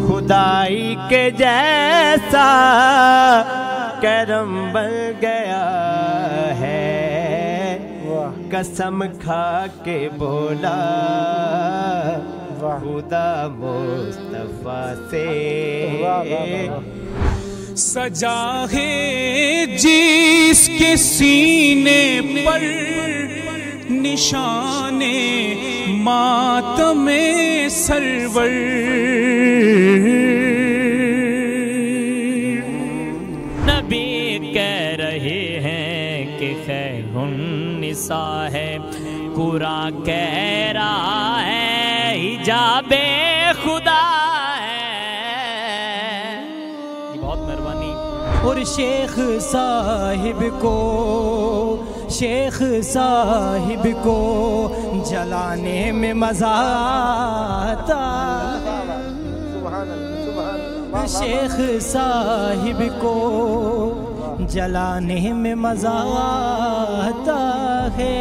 खुदाई के जैसा करम बन गया है, कसम खा के बोला खुदा मुस्तफा से। सजा है जिसके सीने पर निशाने मातमे सरवर, नबी कह रहे हैं कि खैरुन्निसा है, कुरान कह रहा है हिजाबे खुदा है। बहुत मेहरबानी। और शेख साहिब को जलाने में मजा आता, शेख साहिब को जलाने में मजा आता है।